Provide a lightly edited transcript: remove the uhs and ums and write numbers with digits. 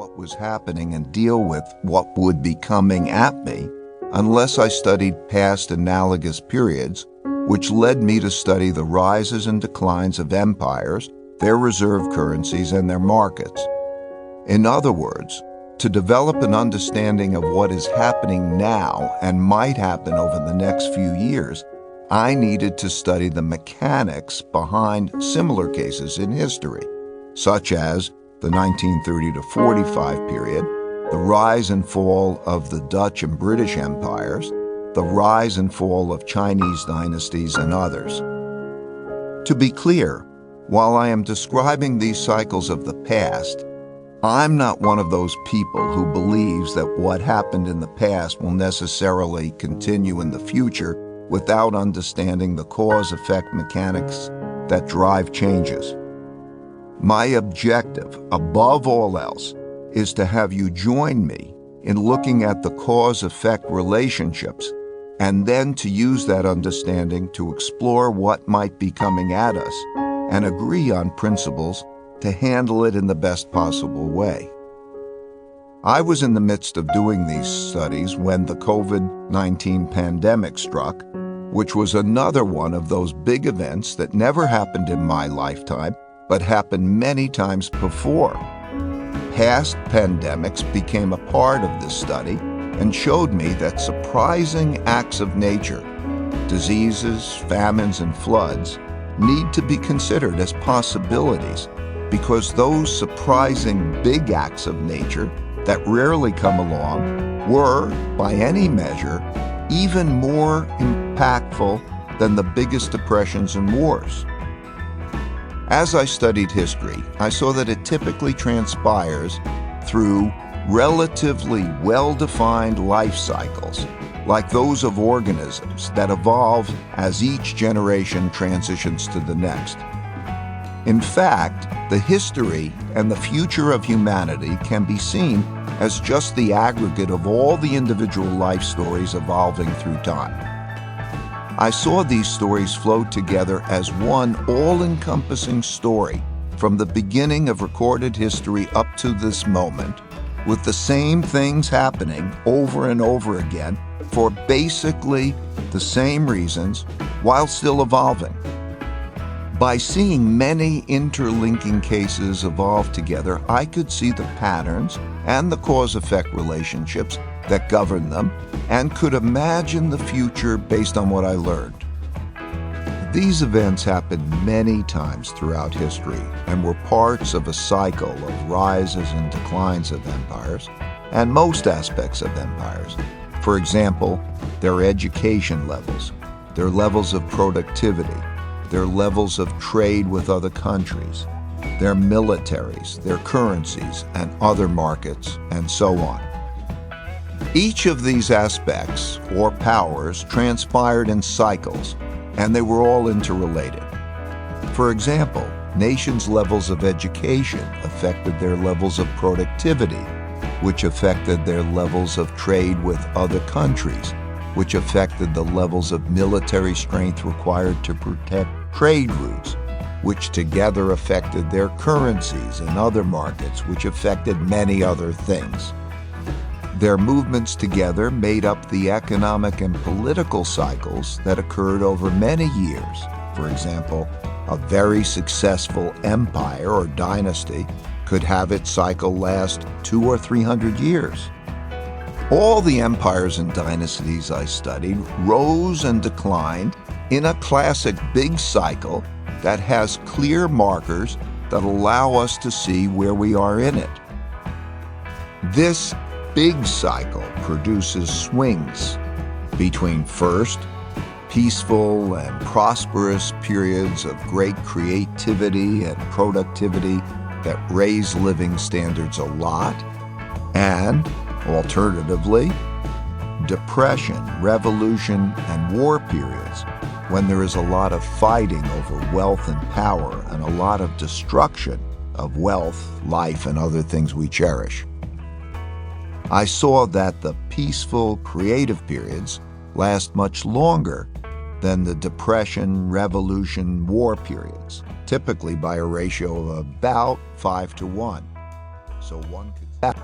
what was happening and deal with what would be coming at me unless I studied past analogous periods, which led me to study the rises and declines of empires, their reserve currencies, and their markets. In other words, to develop an understanding of what is happening now and might happen over the next few years, I needed to study the mechanics behind similar cases in history, such as the 1930 to 45 period, the rise and fall of the Dutch and British empires, the rise and fall of Chinese dynasties, and others. To be clear, while I am describing these cycles of the past, I'm not one of those people who believes that what happened in the past will necessarily continue in the future without understanding the cause-effect mechanics that drive changes. My objective, above all else, is to have you join me in looking at the cause-effect relationships and then to use that understanding to explore what might be coming at us and agree on principles to handle it in the best possible way. I was in the midst of doing these studies when the COVID-19 pandemic struck, which was another one of those big events that never happened in my lifetime, but happened many times before. Past pandemics became a part of this study and showed me that surprising acts of nature, diseases, famines, and floods, need to be considered as possibilities because those surprising big acts of nature that rarely come along were, by any measure, even more impactful than the biggest depressions and wars. As I studied history, I saw that it typically transpires through relatively well-defined life cycles, like those of organisms that evolve as each generation transitions to the next. In fact, the history and the future of humanity can be seen as just the aggregate of all the individual life stories evolving through time. I saw these stories flow together as one all-encompassing story from the beginning of recorded history up to this moment, with the same things happening over and over again for basically the same reasons while still evolving. By seeing many interlinking cases evolve together, I could see the patterns and the cause-effect relationships that govern them and could imagine the future based on what I learned. These events happened many times throughout history and were parts of a cycle of rises and declines of empires and most aspects of empires. For example, their education levels, their levels of productivity, their levels of trade with other countries, their militaries, their currencies, and other markets, and so on. Each of these aspects, or powers, transpired in cycles, and they were all interrelated. For example, nations' levels of education affected their levels of productivity, which affected their levels of trade with other countries, which affected the levels of military strength required to protect trade routes, which together affected their currencies and other markets, which affected many other things. Their movements together made up the economic and political cycles that occurred over many years. For example, a very successful empire or dynasty could have its cycle last 200 or 300 years. All the empires and dynasties I studied rose and declined in a classic big cycle that has clear markers that allow us to see where we are in it. This big cycle produces swings between first, peaceful and prosperous periods of great creativity and productivity that raise living standards a lot, and, alternatively, depression, revolution, and war periods when there is a lot of fighting over wealth and power and a lot of destruction of wealth, life, and other things we cherish. I saw that the peaceful, creative periods last much longer than the depression, revolution, war periods, typically by a ratio of about 5 to 1. so one could